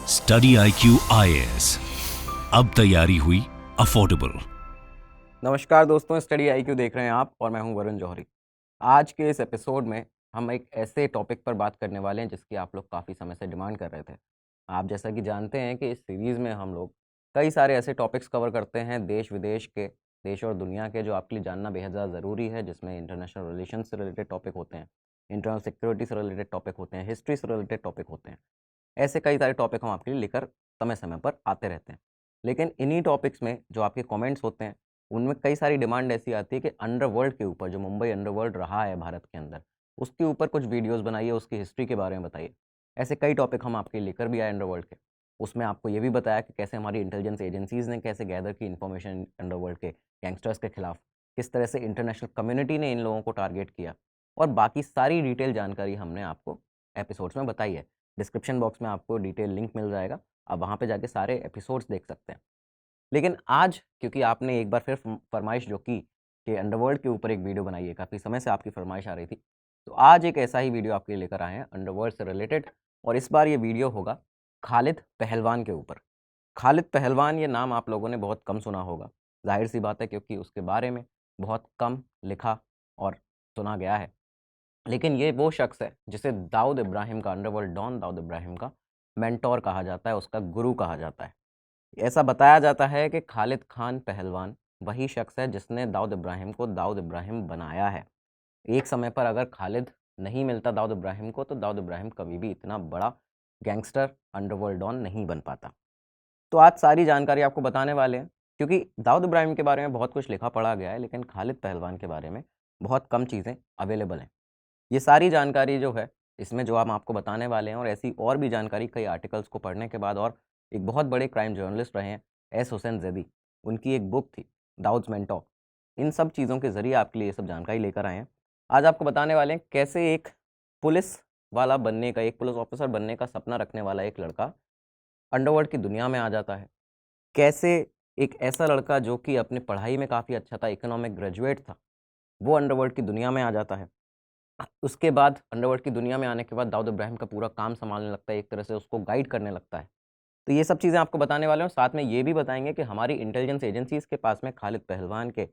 Study IQ IAS, अब तैयारी हुई अफोर्डेबल। नमस्कार दोस्तों, स्टडी IQ देख रहे हैं आप और मैं हूं वरुण जौहरी। आज के इस एपिसोड में हम एक ऐसे टॉपिक पर बात करने वाले हैं जिसकी आप लोग काफ़ी समय से डिमांड कर रहे थे। आप जैसा कि जानते हैं कि इस सीरीज़ में हम लोग कई सारे ऐसे टॉपिक्स कवर करते हैं देश विदेश के, देश और दुनिया के, जो आपके लिए जानना बेहद ज़्यादा ज़रूरी है, जिसमें इंटरनेशनल रिलेशन से रिलेटेड टॉपिक होते हैं, इंटरनल सिक्योरिटी से रिलेटेड टॉपिक होते हैं, हिस्ट्री से रिलेटेड टॉपिक होते हैं। ऐसे कई सारे टॉपिक हम आपके लिए लेकर समय-समय पर आते रहते हैं। लेकिन इन्हीं टॉपिक्स में जो आपके कमेंट्स होते हैं, उनमें कई सारी डिमांड ऐसी आती है कि अंडरवर्ल्ड के ऊपर, जो मुंबई अंडरवर्ल्ड रहा है भारत के अंदर, उसके ऊपर कुछ वीडियोज़ बनाइए, उसकी हिस्ट्री के बारे में बताइए। ऐसे कई टॉपिक हम आपके लिए लेकर भी आए अंडरवर्ल्ड के। उसमें आपको ये भी बताया कि कैसे हमारी इंटेलिजेंस एजेंसीज़ ने कैसे गैदर की इन्फॉर्मेशन अंडरवर्ल्ड के गैंगस्टर्स के खिलाफ, किस तरह से इंटरनेशनल कम्युनिटी ने इन लोगों को टारगेट किया, और बाकी सारी डिटेल जानकारी हमने आपको एपिसोड्स में बताई है। डिस्क्रिप्शन बॉक्स में आपको डिटेल लिंक मिल जाएगा, आप वहाँ पे जाके सारे एपिसोड्स देख सकते हैं। लेकिन आज क्योंकि आपने एक बार फिर फरमाइश जो की कि अंडरवर्ल्ड के ऊपर एक वीडियो बनाइए, काफ़ी समय से आपकी फरमाइश आ रही थी, तो आज एक ऐसा ही वीडियो आपके लिए लेकर आए हैं अंडरवर्ल्ड से रिलेटेड। और इस बार ये वीडियो होगा खालिद पहलवान के ऊपर। खालिद पहलवान, ये नाम आप लोगों ने बहुत कम सुना होगा, ज़ाहिर सी बात है क्योंकि उसके बारे में बहुत कम लिखा और सुना गया है। लेकिन ये वो शख्स है जिसे दाऊद इब्राहिम का, अंडरवर्ल्ड डॉन दाऊद इब्राहिम का मेंटोर कहा जाता है, उसका गुरु कहा जाता है। ऐसा बताया जाता है कि खालिद खान पहलवान वही शख्स है जिसने दाऊद इब्राहिम को दाऊद इब्राहिम बनाया है। एक समय पर अगर खालिद नहीं मिलता दाऊद इब्राहिम को, तो दाऊद इब्राहिम कभी भी इतना बड़ा गैंगस्टर, अंडरवर्ल्ड डॉन नहीं बन पाता। तो आज सारी जानकारी आपको बताने वाले हैं, क्योंकि दाऊद इब्राहिम के बारे में बहुत कुछ लिखा पढ़ा गया है, लेकिन खालिद पहलवान के बारे में बहुत कम चीज़ें अवेलेबल हैं। ये सारी जानकारी जो है, इसमें जो हम आपको बताने वाले हैं, और ऐसी और भी जानकारी कई आर्टिकल्स को पढ़ने के बाद, और एक बहुत बड़े क्राइम जर्नलिस्ट रहे हैं एस हुसैन ज़ैदी, उनकी एक बुक थी दाऊद्स मेंटोर। इन सब चीज़ों के ज़रिए आपके लिए ये सब जानकारी लेकर आए हैं। आज आपको बताने वाले हैं कैसे एक पुलिस वाला बनने का, एक पुलिस ऑफिसर बनने का सपना रखने वाला एक लड़का अंडरवर्ल्ड की दुनिया में आ जाता है। कैसे एक ऐसा लड़का जो कि अपनी पढ़ाई में काफ़ी अच्छा था, इकोनॉमिक ग्रेजुएट था, वो अंडरवर्ल्ड की दुनिया में आ जाता है। उसके बाद अंडरवर्ल्ड की दुनिया में आने के बाद दाऊद इब्राहिम का पूरा काम सँभालने लगता है, एक तरह से उसको गाइड करने लगता है। तो ये सब चीज़ें आपको बताने वाले हैं, और साथ में ये भी बताएँगे कि हमारी इंटेलिजेंस एजेंसीज़ के पास में खालिद पहलवान के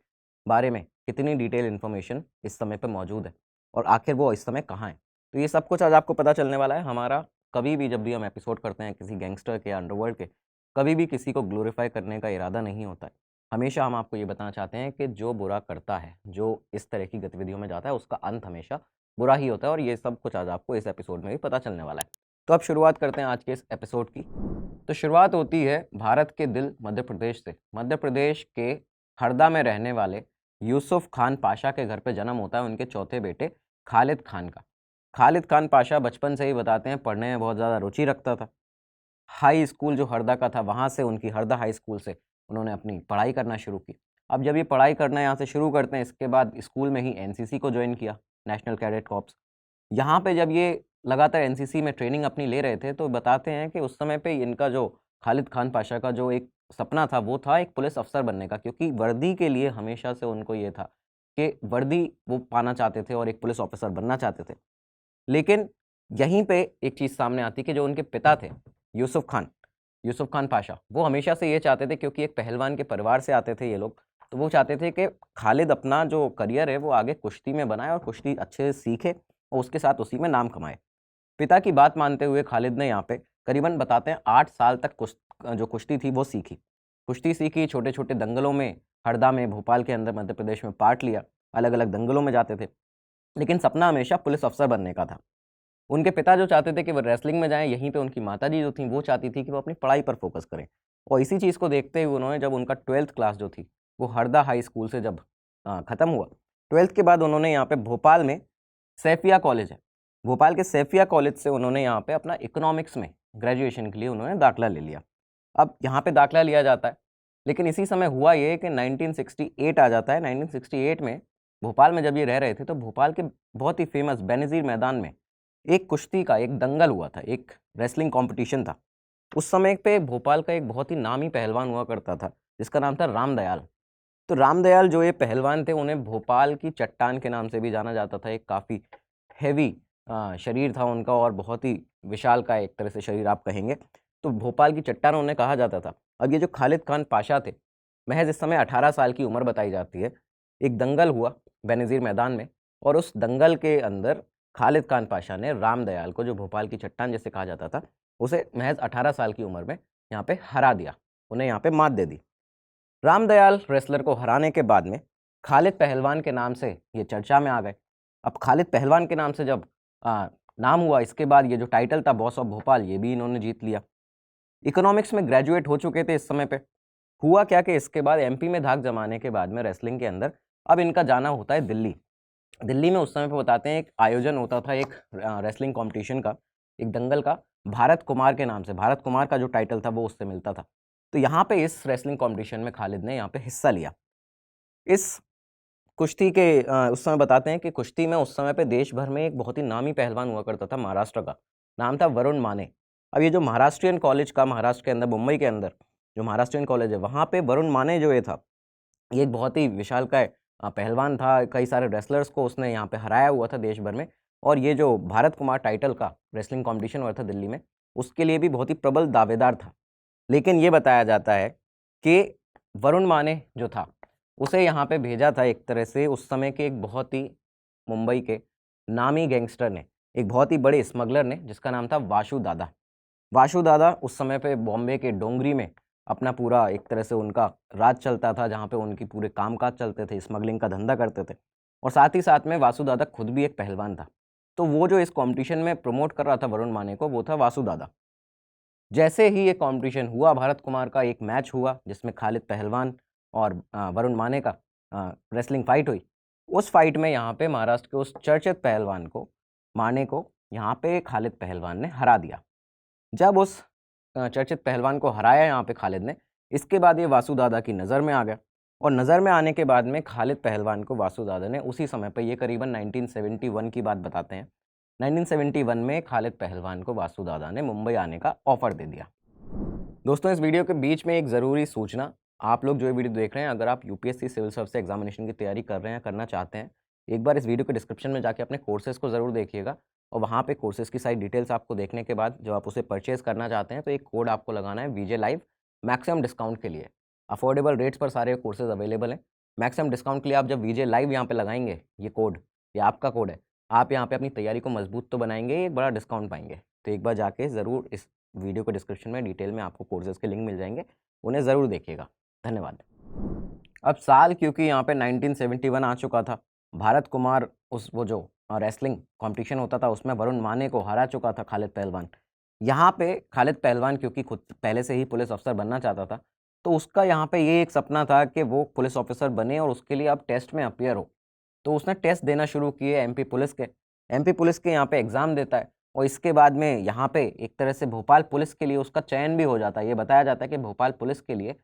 बारे में कितनी डिटेल इन्फॉर्मेशन इस समय पे मौजूद है, और आखिर वो इस समय कहाँ है। तो ये सब कुछ आज आपको पता चलने वाला है। हमारा कभी भी, जब भी हम एपिसोड करते हैं किसी गैंगस्टर के या अंडरवर्ल्ड के, कभी भी किसी को ग्लोरीफाई करने का इरादा नहीं होता है। हमेशा हम आपको ये बताना चाहते हैं कि जो बुरा करता है, जो इस तरह की गतिविधियों में जाता है, उसका अंत हमेशा बुरा ही होता है, और ये सब कुछ आज आपको इस एपिसोड में भी पता चलने वाला है। तो अब शुरुआत करते हैं आज के इस एपिसोड की। तो शुरुआत होती है भारत के दिल मध्य प्रदेश से। मध्य प्रदेश के हरदा में रहने वाले यूसुफ खान पाशा के घर पे जन्म होता है उनके चौथे बेटे खालिद खान का। खालिद खान पाशा बचपन से ही बताते हैं पढ़ने में बहुत ज़्यादा रुचि रखता था। हाई स्कूल जो हरदा का था, वहाँ से, उनकी हरदा हाई स्कूल से उन्होंने अपनी पढ़ाई करना शुरू की। अब जब ये पढ़ाई करना यहाँ से शुरू करते हैं, इसके बाद स्कूल में ही एनसीसी को ज्वाइन किया, नेशनल कैडेट कॉर्प्स। यहाँ पे जब ये लगातार एनसीसी में ट्रेनिंग अपनी ले रहे थे, तो बताते हैं कि उस समय पे इनका जो खालिद खान पाशा का जो एक सपना था, वो था एक पुलिस अफ़सर बनने का, क्योंकि वर्दी के लिए हमेशा से उनको ये था कि वर्दी वो पाना चाहते थे और एक पुलिस ऑफ़िसर बनना चाहते थे। लेकिन यहीं पे एक चीज़ सामने आती कि जो उनके पिता थे, यूसुफ खान पाशा, वो हमेशा से ये चाहते थे, क्योंकि एक पहलवान के परिवार से आते थे ये लोग, तो वो चाहते थे कि खालिद अपना जो करियर है वो आगे कुश्ती में बनाए और कुश्ती अच्छे से सीखे और उसके साथ उसी में नाम कमाए। पिता की बात मानते हुए खालिद ने यहाँ पे करीबन, बताते हैं, 8 साल तक जो कुश्ती थी वो सीखी। कुश्ती सीखी, छोटे-छोटे दंगलों में, हरदा में, भोपाल के अंदर, मध्य प्रदेश में पार्ट लिया, अलग-अलग दंगलों में जाते थे। लेकिन सपना हमेशा पुलिस अफ़सर बनने का था। उनके पिता जो चाहते थे कि वो रेसलिंग में जाएँ, यहीं पे उनकी माताजी जो थीं वो चाहती थी कि वो अपनी पढ़ाई पर फ़ोकस करें। और इसी चीज़ को देखते हुए उन्होंने, जब उनका 12th क्लास जो थी, वो हरदा हाई स्कूल से जब ख़त्म हुआ, 12th के बाद उन्होंने यहाँ पे भोपाल में सैफिया कॉलेज है, भोपाल के सैफिया कॉलेज से उन्होंने यहाँ पे अपना इकोनॉमिक्स में ग्रेजुएशन के लिए उन्होंने दाखिला ले लिया। अब यहाँ पे दाखिला लिया जाता है, लेकिन इसी समय हुआ ये कि 1968 आ जाता है। 1968 में भोपाल में जब ये रह रहे थे, तो भोपाल के बहुत ही फ़ेमस बेनज़ीर मैदान में एक कुश्ती का एक दंगल हुआ था, एक रेसलिंग कॉम्पिटिशन था। उस समय पे भोपाल का एक बहुत ही नामी पहलवान हुआ करता था, जिसका नाम था रामदयाल। तो रामदयाल जो ये पहलवान थे, उन्हें भोपाल की चट्टान के नाम से भी जाना जाता था। एक काफ़ी हेवी शरीर था उनका, और बहुत ही विशालकाय एक तरह से शरीर आप कहेंगे। तो भोपाल की चट्टान उन्हें कहा जाता था। अब ये जो खालिद खान पाशा थे, महज इस समय 18 साल की उम्र बताई जाती है। एक दंगल हुआ बेनज़ीर मैदान में, और उस दंगल के अंदर खालिद खान पाशा ने राम दयाल को, जो भोपाल की चट्टान जिसे कहा जाता था, उसे महज 18 साल की उम्र में यहाँ पे हरा दिया, उन्हें यहाँ पे मात दे दी। राम दयाल रेसलर को हराने के बाद में खालिद पहलवान के नाम से ये चर्चा में आ गए। अब खालिद पहलवान के नाम से जब नाम हुआ, इसके बाद ये जो टाइटल था बॉस ऑफ भोपाल, ये भी इन्होंने जीत लिया। इकोनॉमिक्स में ग्रेजुएट हो चुके थे इस समय पे। हुआ क्या कि इसके बाद एमपी में धाक जमाने के बाद में रेसलिंग के अंदर अब इनका जाना होता है दिल्ली। दिल्ली में उस समय पे बताते हैं एक आयोजन होता था, एक रेसलिंग कंपटीशन का, एक दंगल का, भारत कुमार के नाम से। भारत कुमार का जो टाइटल था वो उससे मिलता था। तो यहाँ पे इस रेसलिंग कंपटीशन में खालिद ने यहाँ पे हिस्सा लिया। इस कुश्ती के उस समय बताते हैं कि कुश्ती में उस समय पे देश भर में एक बहुत ही नामी पहलवान हुआ करता था महाराष्ट्र का, नाम था वरुण माने। अब ये जो महाराष्ट्रियन कॉलेज का, महाराष्ट्र के अंदर, मुंबई के अंदर जो महाराष्ट्रियन कॉलेज है, वहाँ पे वरुण माने जो ये था, ये एक बहुत ही विशालकाय पहलवान था। कई सारे रेसलर्स को उसने यहाँ पे हराया हुआ था देश भर में। और ये जो भारत कुमार टाइटल का रेसलिंग कॉम्पिटिशन हुआ था दिल्ली में, उसके लिए भी बहुत ही प्रबल दावेदार था। लेकिन ये बताया जाता है कि वरुण माने जो था, उसे यहाँ पे भेजा था एक तरह से उस समय के एक बहुत ही मुंबई के नामी गैंगस्टर ने, एक बहुत ही बड़े स्मगलर ने, जिसका नाम था वासु दादा। वासु दादा उस समय पे बॉम्बे के डोंगरी में अपना पूरा एक तरह से उनका राज चलता था, जहाँ पे उनकी पूरे कामकाज चलते थे, स्मगलिंग का धंधा करते थे। और साथ ही साथ में वासु दादा खुद भी एक पहलवान था। तो वो जो इस कंपटीशन में प्रमोट कर रहा था वरुण माने को, वो था वासु दादा। जैसे ही ये कंपटीशन हुआ, भारत कुमार का एक मैच हुआ जिसमें खालिद पहलवान और वरुण माने का रेसलिंग फाइट हुई। उस फाइट में यहाँ पे महाराष्ट्र के उस चर्चित पहलवान को, माने को, यहाँ पे खालिद पहलवान ने हरा दिया। जब उस चर्चित पहलवान को हराया यहाँ पे खालिद ने, इसके बाद ये वासु दादा की नज़र में आ गया। और नज़र में आने के बाद में खालिद पहलवान को वासु दादा ने उसी समय पे, ये करीबन 1971 की बात बताते हैं, 1971 में खालिद पहलवान को वासु दादा ने मुंबई आने का ऑफ़र दे दिया। दोस्तों, इस वीडियो के बीच में एक ज़रूरी सूचना, आप लोग जो ये वीडियो देख रहे हैं, अगर आप यूपीएससी सिविल सर्विस एग्जामिनेशन की तैयारी कर रहे हैं, करना चाहते हैं, एक बार इस वीडियो के डिस्क्रिप्शन में जाके अपने कोर्सेज़ को ज़रूर देखिएगा। और वहाँ पे कोर्सेज़ की सारी डिटेल्स आपको देखने के बाद जब आप उसे परचेज़ करना चाहते हैं, तो एक कोड आपको लगाना है वीजे लाइव, मैक्सिमम डिस्काउंट के लिए। अफोर्डेबल रेट्स पर सारे कोर्सेज़ अवेलेबल हैं। मैक्सिमम डिस्काउंट के लिए आप जब वीजे लाइव यहाँ पे लगाएंगे, ये कोड, ये आपका कोड है, आप यहाँ पे अपनी तैयारी को मजबूत तो बनाएंगे, एक बड़ा डिस्काउंट पाएंगे। तो एक बार जाके ज़रूर इस वीडियो के डिस्क्रिप्शन में डिटेल में आपको कोर्सेज़ के लिंक मिल जाएंगे, उन्हें ज़रूर देखिएगा। धन्यवाद। अब साल क्योंकि यहाँ पे 1971 आ चुका था, भारत कुमार उस वो जो रेसलिंग कंपटीशन होता था उसमें वरुण माने को हरा चुका था खालिद पहलवान। यहाँ पे खालिद पहलवान क्योंकि खुद पहले से ही पुलिस ऑफिसर बनना चाहता था, तो उसका यहाँ पे ये एक सपना था कि वो पुलिस ऑफिसर बने और उसके लिए अब टेस्ट में अपीयर हो। तो उसने टेस्ट देना शुरू किए एमपी पुलिस के यहाँ पे एग्ज़ाम देता है। और इसके बाद में यहाँ पे एक तरह से भोपाल पुलिस के लिए उसका चयन भी हो जाता है। ये बताया जाता है कि भोपाल पुलिस के लिए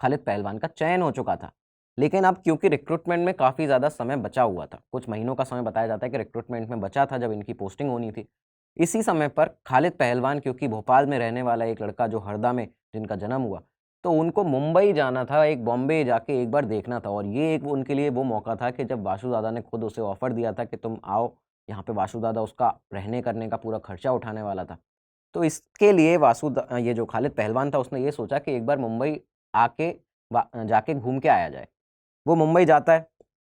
खालिद पहलवान का चयन हो चुका था। लेकिन अब क्योंकि रिक्रूटमेंट में काफ़ी ज़्यादा समय बचा हुआ था, कुछ महीनों का समय बताया जाता है कि रिक्रूटमेंट में बचा था जब इनकी पोस्टिंग होनी थी। इसी समय पर खालिद पहलवान, क्योंकि भोपाल में रहने वाला एक लड़का जो हरदा में जिनका जन्म हुआ, तो उनको मुंबई जाना था, एक बॉम्बे जाके एक बार देखना था। और ये एक उनके लिए वो मौका था कि जब वासु दादा ने खुद उसे ऑफ़र दिया था कि तुम आओ यहाँ पे, वासु दादा उसका रहने करने का पूरा खर्चा उठाने वाला था। तो इसके लिए ये जो खालिद पहलवान था, उसने ये सोचा कि एक बार मुंबई आके जाके घूम के आया जाए। वो मुंबई जाता है,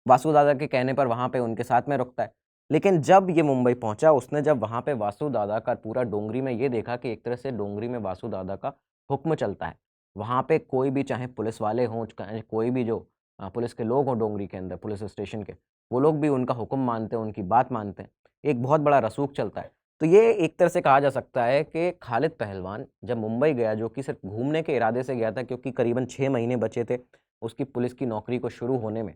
वासु दादा के कहने पर वहाँ पे उनके साथ में रुकता है। लेकिन जब ये मुंबई पहुँचा, उसने जब वहाँ पे वासु दादा का पूरा डोंगरी में ये देखा कि एक तरह से डोंगरी में वासु दादा का हुक्म चलता है। वहाँ पे कोई भी, चाहे पुलिस वाले हों, चाहे कोई भी जो पुलिस के लोग हों डोंगरी के अंदर, पुलिस स्टेशन के, वो लोग भी उनका हुक्म मानते हैं, उनकी बात मानते हैं। एक बहुत बड़ा रसूख चलता है। तो ये एक तरह से कहा जा सकता है कि खालिद पहलवान जब मुंबई गया, जो कि सिर्फ घूमने के इरादे से गया था, क्योंकि करीबन 6 महीने बचे थे उसकी पुलिस की नौकरी को शुरू होने में,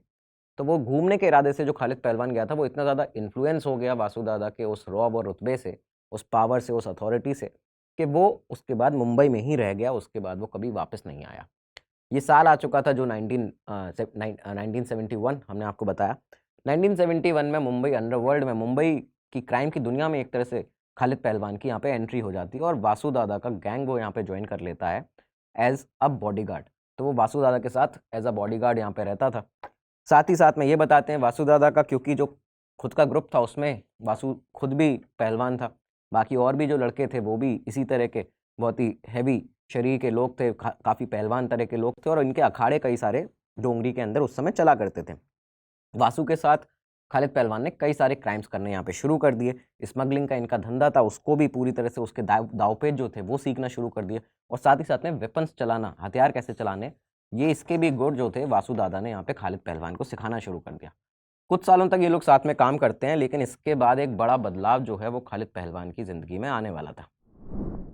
तो वो घूमने के इरादे से जो खालिद पहलवान गया था, वो इतना ज़्यादा इन्फ्लुएंस हो गया वासु दादा के उस रौब और रुतबे से, उस पावर से, उस अथॉरिटी से, कि वो उसके बाद मुंबई में ही रह गया। उसके बाद वो कभी वापस नहीं आया। ये साल आ चुका था जो 1971 हमने आपको बताया। 1971 में मुंबई अंडरवर्ल्ड में, मुंबई की क्राइम की दुनिया में एक तरह से खालिद पहलवान की यहाँ पे एंट्री हो जाती है और वासु दादा का गैंग वो यहाँ पे ज्वाइन कर लेता है एज अ बॉडीगार्ड। तो वो वासु दादा के साथ एज अ बॉडीगार्ड यहाँ पे रहता था। साथ ही साथ में ये बताते हैं वासु दादा का, क्योंकि जो खुद का ग्रुप था उसमें वासु खुद भी पहलवान था, बाकी और भी जो लड़के थे वो भी इसी तरह के बहुत ही हैवी शरीर के लोग थे, काफ़ी पहलवान तरह के लोग थे और इनके अखाड़े कई सारे डोंगरी के अंदर उस समय चला करते थे। वासु के साथ खालिद पहलवान ने कई सारे क्राइम्स करने यहाँ पे शुरू कर दिए। स्मगलिंग का इनका धंधा था, उसको भी पूरी तरह से उसके दावपेच जो थे वो सीखना शुरू कर दिए और साथ ही साथ में वेपन्स चलाना, हथियार कैसे चलाने, ये इसके भी गुर जो थे वासु दादा ने यहाँ पे खालिद पहलवान को सिखाना शुरू कर दिया। कुछ सालों तक ये लोग साथ में काम करते हैं, लेकिन इसके बाद एक बड़ा बदलाव जो है वो खालिद पहलवान की ज़िंदगी में आने वाला था।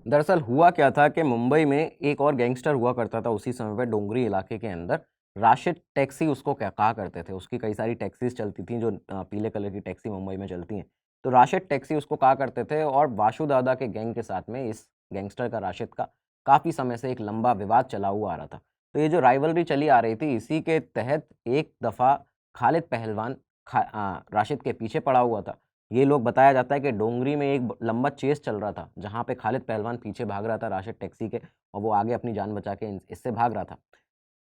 दरअसल हुआ क्या था कि मुंबई में एक और गैंगस्टर हुआ करता था उसी समय पे डोंगरी इलाके के अंदर, राशिद टैक्सी उसको क्या कहा करते थे। उसकी कई सारी टैक्सीज चलती थी जो पीले कलर की टैक्सी मुंबई में चलती हैं, तो राशिद टैक्सी उसको कहा करते थे। और वासु दादा के गैंग के साथ में इस गैंगस्टर का, राशिद का, काफ़ी समय से एक लंबा विवाद चला हुआ आ रहा था। तो ये जो राइवलरी चली आ रही थी, इसी के तहत एक दफ़ा खालिद पहलवान राशिद के पीछे पड़ा हुआ था। ये लोग, बताया जाता है कि डोंगरी में एक लंबा चेस चल रहा था जहाँ पे खालिद पहलवान पीछे भाग रहा था राशिद टैक्सी के और वो आगे अपनी जान बचा के इससे भाग रहा था।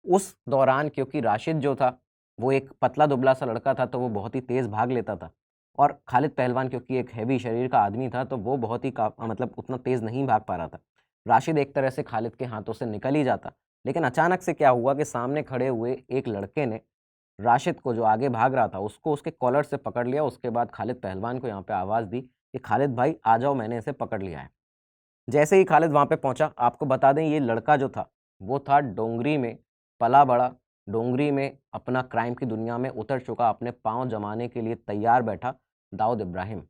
उस दौरान क्योंकि राशिद जो था वो एक पतला दुबला सा लड़का था, तो वो बहुत ही तेज़ भाग लेता था और खालिद पहलवान क्योंकि एक हैवी शरीर का आदमी था, तो वो बहुत ही मतलब उतना तेज़ नहीं भाग पा रहा था। राशिद एक तरह से खालिद के हाथों से निकल ही जाता, लेकिन अचानक से क्या हुआ कि सामने खड़े हुए एक लड़के ने राशिद को, जो आगे भाग रहा था, उसको उसके कॉलर से पकड़ लिया। उसके बाद खालिद पहलवान को यहाँ पे आवाज़ दी कि खालिद भाई आ जाओ, मैंने इसे पकड़ लिया है। जैसे ही खालिद वहाँ पे पहुँचा, आपको बता दें ये लड़का जो था वो था डोंगरी में पला बड़ा, डोंगरी में अपना क्राइम की दुनिया में उतर चुका, अपने पाँव जमाने के लिए तैयार बैठा दाऊद इब्राहिम।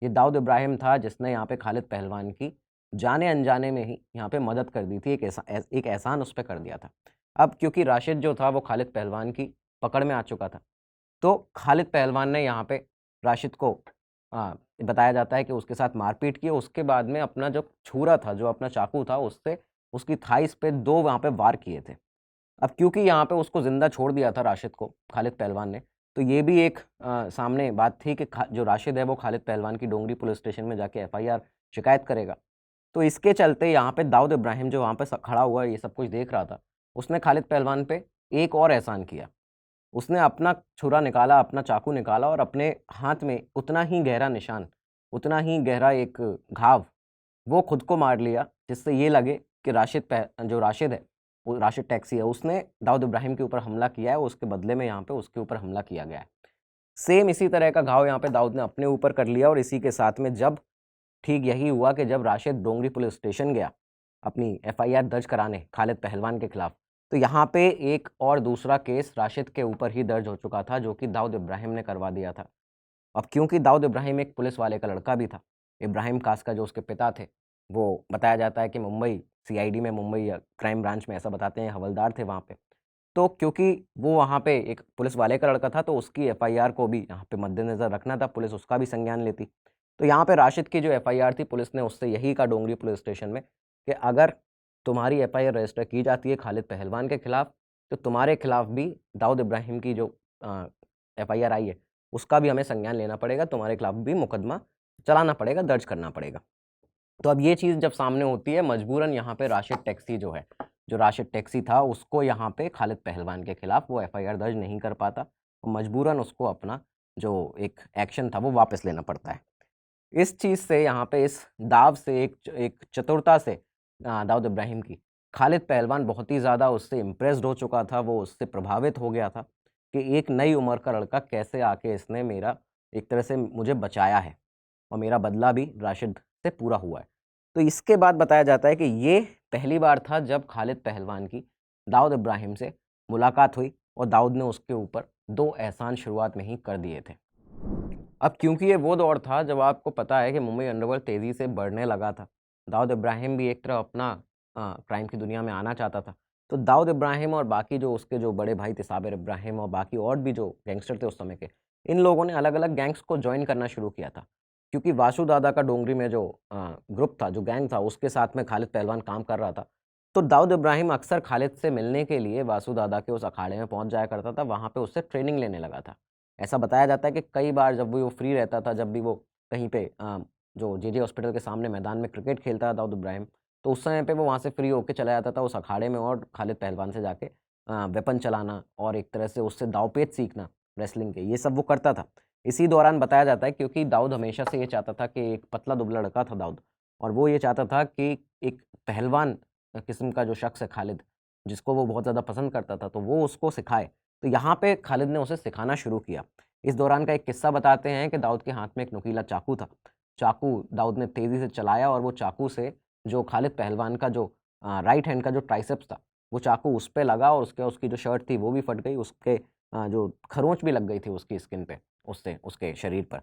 ये दाऊद इब्राहिम था जिसने यहाँ पे खालिद पहलवान की जाने अनजाने में ही यहाँ पे मदद कर दी थी, एक एहसान उस पर कर दिया था। अब क्योंकि राशिद जो था वो खालिद पहलवान की पकड़ में आ चुका था, तो खालिद पहलवान ने यहाँ पे राशिद को बताया जाता है कि उसके साथ मारपीट की। उसके बाद में अपना जो छुरा था, जो अपना चाकू था, उससे उसकी थाइस पे 2 वहाँ पे वार किए थे। अब क्योंकि यहाँ पे उसको ज़िंदा छोड़ दिया था राशिद को खालिद पहलवान ने, तो ये भी एक सामने बात थी कि जो राशिद है वो खालिद पहलवान की डोंगरी पुलिस स्टेशन में जाके एफआईआर शिकायत करेगा। तो इसके चलते यहाँ पे दाऊद इब्राहिम जो वहाँ पे खड़ा हुआ ये सब कुछ देख रहा था, उसने खालिद पहलवान पे एक और एहसान किया। उसने अपना छुरा निकाला, अपना चाकू निकाला और अपने हाथ में उतना ही गहरा निशान, उतना ही गहरा एक घाव वो खुद को मार लिया, जिससे ये लगे कि जो राशिद है, वो राशिद टैक्सी है, उसने दाऊद इब्राहिम के ऊपर हमला किया है, उसके बदले में यहाँ पे उसके ऊपर हमला किया गया है। सेम इसी तरह का घाव यहाँ पे दाऊद ने अपने ऊपर कर लिया। और इसी के साथ में जब ठीक यही हुआ कि जब राशिद डोंगरी पुलिस स्टेशन गया अपनी एफआईआर दर्ज कराने खालिद पहलवान के खिलाफ, तो यहाँ पे एक और दूसरा केस राशिद के ऊपर ही दर्ज हो चुका था, जो कि दाऊद इब्राहिम ने करवा दिया था। अब क्योंकि दाऊद इब्राहिम एक पुलिस वाले का लड़का भी था, इब्राहिम कासका जो उसके पिता थे, वो बताया जाता है कि मुंबई सीआईडी में, मुंबई क्राइम ब्रांच में ऐसा बताते हैं हवलदार थे वहाँ पे। तो क्योंकि वो वहाँ पे एक पुलिस वाले का लड़का था, तो उसकी एफआईआर को भी यहाँ पे मद्देनज़र रखना था, पुलिस उसका भी संज्ञान लेती। तो यहाँ पे राशिद की जो एफआईआर थी, पुलिस ने उससे यही कहा डोंगरी पुलिस स्टेशन में कि अगर तुम्हारी एफआईआर रजिस्टर की जाती है खालिद पहलवान के खिलाफ, तो तुम्हारे खिलाफ भी दाऊद इब्राहिम की जो एफआईआर आई है उसका भी हमें संज्ञान लेना पड़ेगा, तुम्हारे खिलाफ भी मुकदमा चलाना पड़ेगा, दर्ज करना पड़ेगा। तो अब ये चीज़ जब सामने होती है, मजबूरन यहाँ पे राशिद टैक्सी जो है, जो राशिद टैक्सी था, उसको यहाँ पे खालिद पहलवान के खिलाफ वो एफआईआर दर्ज नहीं कर पाता और मजबूरन उसको अपना जो एक एक्शन था वो वापस लेना पड़ता है। इस चीज़ से, यहाँ पे इस दाव से, एक चतुरता से दाऊद इब्राहिम की, खालिद पहलवान बहुत ही ज़्यादा उससे इम्प्रेस्ड हो चुका था, वो उससे प्रभावित हो गया था कि एक नई उम्र का लड़का कैसे आके इसने मेरा, एक तरह से मुझे बचाया है और मेरा बदला भी राशिद से पूरा हुआ है। तो इसके बाद बताया जाता है कि ये पहली बार था जब खालिद पहलवान की दाऊद इब्राहिम से मुलाकात हुई और दाऊद ने उसके ऊपर 2 एहसान शुरुआत में ही कर दिए थे। अब क्योंकि ये वो दौर था जब आपको पता है कि मुंबई अंडरवर्ल्ड तेज़ी से बढ़ने लगा था, दाऊद इब्राहिम भी एक तरह अपना क्राइम की दुनिया में आना चाहता था। तो दाऊद इब्राहिम और बाकी जो उसके जो बड़े भाई थे साबिर इब्राहिम और बाकी और भी जो गैंगस्टर थे उस समय के, इन लोगों ने अलग-अलग गैंग्स को जॉइन करना शुरू किया था। क्योंकि वासु दादा का डोंगरी में जो ग्रुप था, जो गैंग था, उसके साथ में खालिद पहलवान काम कर रहा था। तो दाऊद इब्राहिम अक्सर खालिद से मिलने के लिए वासु दादा के उस अखाड़े में पहुंच जाया करता था, वहाँ पे उससे ट्रेनिंग लेने लगा था। ऐसा बताया जाता है कि कई बार जब भी वो फ्री रहता था, जब भी वो कहीं पे जो जेजे हॉस्पिटल के सामने मैदान में क्रिकेट खेलता था दाऊद इब्राहिम, तो उस समय पे वो वहाँ से फ्री होके चला जाता था उस अखाड़े में और खालिद पहलवान से जाके वेपन चलाना और एक तरह से उससे दांव-पेच सीखना रेसलिंग के, ये सब वो करता था। इसी दौरान बताया जाता है, क्योंकि दाऊद हमेशा से ये चाहता था कि, एक पतला दुबला लड़का था दाऊद, और वो ये चाहता था कि एक पहलवान किस्म का जो शख्स है खालिद, जिसको वो बहुत ज़्यादा पसंद करता था, तो वो उसको सिखाए। तो यहाँ पे खालिद ने उसे सिखाना शुरू किया। इस दौरान का एक किस्सा बताते हैं कि दाऊद के हाथ में एक नुकीला चाकू था। चाकू दाऊद ने तेज़ी से चलाया और वो चाकू से जो खालिद पहलवान का जो राइट हैंड का जो ट्राइसेप्स था, वो चाकू उस पे लगा और उसकी जो शर्ट थी वो भी फट गई, उसके जो खरोंच भी लग गई थी उसकी स्किन पे, उससे उसके शरीर पर।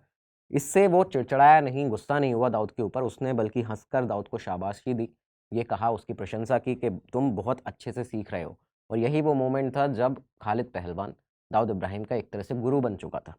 इससे वो चिड़चिड़ाया नहीं, गुस्सा नहीं हुआ दाऊद के ऊपर, उसने बल्कि हँसकर दाऊद को शाबाशी दी। ये कहा, उसकी प्रशंसा की कि तुम बहुत अच्छे से सीख रहे हो। और यही वो मोमेंट था जब खालिद पहलवान दाऊद इब्राहिम का एक तरह से गुरु बन चुका था।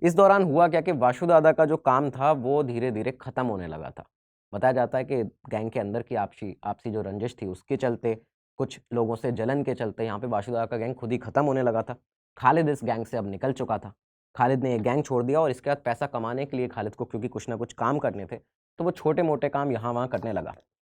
इस दौरान हुआ क्या कि वाशु दादा का जो काम था वो धीरे-धीरे ख़त्म होने लगा था। बताया जाता है कि गैंग के अंदर की आपसी आपसी जो रंजिश थी उसके चलते, कुछ लोगों से जलन के चलते यहाँ पे वाशु दादा का गैंग खुद ही ख़त्म होने लगा था। खालिद इस गैंग से अब निकल चुका था। खालिद ने ये गैंग छोड़ दिया और इसके बाद पैसा कमाने के लिए खालिद को क्योंकि कुछ ना कुछ काम करने थे, तो वो छोटे-मोटे काम यहाँ-वहाँ करने लगा।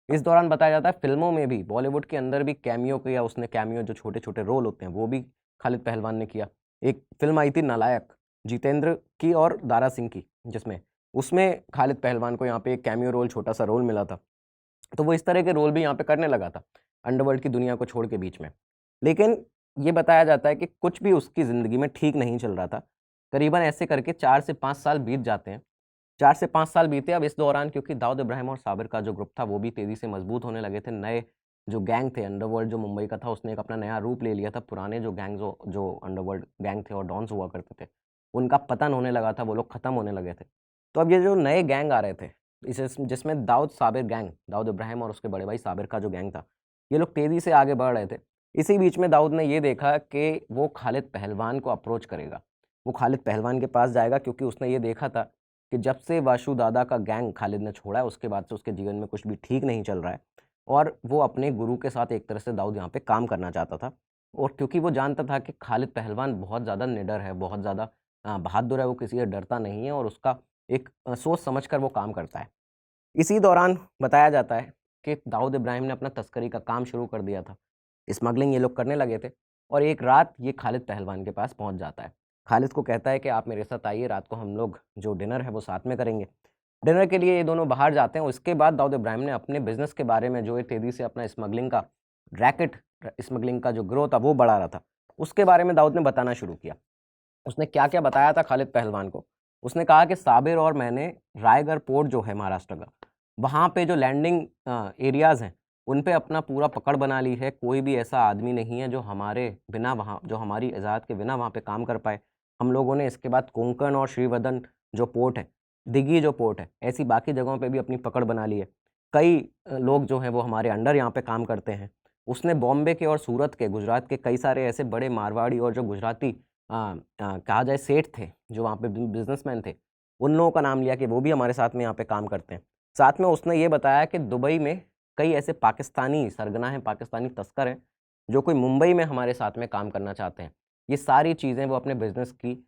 इस दौरान बताया जाता है फ़िल्मों में भी, बॉलीवुड के अंदर भी कैमियो किया उसने, कैमियो जो छोटे-छोटे रोल होते हैं, वो भी खालिद पहलवान ने किया। एक फ़िल्म आई थी नालायक, जितेंद्र की और दारा सिंह की, जिसमें उसमें खालिद पहलवान को यहाँ पे एक कैमियो रोल, छोटा-सा रोल मिला था। तो वो इस तरह के रोल भी यहाँ पे करने लगा था, अंडरवर्ल्ड की दुनिया को छोड़ के बीच में। लेकिन ये बताया जाता है कि कुछ भी उसकी ज़िंदगी में ठीक नहीं चल रहा था। करीबन ऐसे करके 4 से 5 साल बीत जाते हैं। 4 से 5 साल बीते। अब इस दौरान क्योंकि दाऊद इब्राहिम और साबिर का जो ग्रुप था वो भी तेज़ी से मजबूत होने लगे थे। नए जो गैंग थे, अंडरवर्ल्ड जो मुंबई का था, उसने एक अपना नया रूप ले लिया था। पुराने जो गैंग जो जो अंडरवर्ल्ड गैंग थे और डॉन्स हुआ करते थे, उनका पतन होने लगा था, वो लोग खत्म होने लगे थे। तो अब ये जो नए गैंग आ रहे थे, जिसमें दाऊद साबिर गैंग, दाऊद इब्राहिम और उसके बड़े भाई साबिर का जो गैंग था, ये लोग तेज़ी से आगे बढ़ रहे थे। इसी बीच में दाऊद ने ये देखा कि वो खालिद पहलवान को अप्रोच करेगा। वो खालिद पहलवान के पास जाएगा क्योंकि उसने ये देखा था कि जब से वाशु दादा का गैंग खालिद ने छोड़ा है, उसके बाद से उसके जीवन में कुछ भी ठीक नहीं चल रहा है और वो अपने गुरु के साथ एक तरह से दाऊद यहाँ पे काम करना चाहता था। और क्योंकि वो जानता था कि खालिद पहलवान बहुत ज़्यादा निडर है, बहुत ज़्यादा बहादुर है, वो किसी से डरता नहीं है और उसका एक सोच समझ कर वो काम करता है। इसी दौरान बताया जाता है कि दाऊद इब्राहिम ने अपना तस्करी का काम शुरू कर दिया था। स्मगलिंग ये लोग करने लगे थे और एक रात ये खालिद पहलवान के पास पहुँच जाता है। खालिद को कहता है कि आप मेरे साथ आइए, रात को हम लोग जो डिनर है वो साथ में करेंगे। डिनर के लिए ये दोनों बाहर जाते हैं। उसके बाद दाऊद इब्राहिम ने अपने बिज़नेस के बारे में जो है तेज़ी से अपना स्मगलिंग का रैकेट, स्मगलिंग का जो ग्रो था वो बढ़ा रहा था। उसके बारे में दाऊद ने बताना शुरू किया। उसने क्या-क्या बताया था खालिद पहलवान को। उसने कहा कि साबिर और मैंने रायगढ़ पोर्ट जो है महाराष्ट्र का, वहाँ पे जो लैंडिंग एरियाज़ हैं, उन पे अपना पूरा पकड़ बना ली है। कोई भी ऐसा आदमी नहीं है जो हमारे बिना वहाँ जो हमारी इजाज़त के बिना वहाँ पे काम कर पाए। हम लोगों ने इसके बाद कोंकण और श्रीवर्धन जो पोर्ट है, दिघी जो पोर्ट है, ऐसी बाकी जगहों पे भी अपनी पकड़ बना ली है। कई लोग जो हैं वो हमारे अंडर यहाँ पे काम करते हैं। उसने बॉम्बे के और सूरत के, गुजरात के कई सारे ऐसे बड़े मारवाड़ी और जो गुजराती कहा जाए सेठ थे, जो वहाँ पे बिज़नेसमैन थे, उन लोगों का नाम लिया कि वो भी हमारे साथ में यहाँ पे काम करते हैं। साथ में उसने ये बताया कि दुबई में कई ऐसे पाकिस्तानी सरगना हैं, पाकिस्तानी तस्कर हैं, जो कोई मुंबई में हमारे साथ में काम करना चाहते हैं। ये सारी चीज़ें वो अपने बिज़नेस की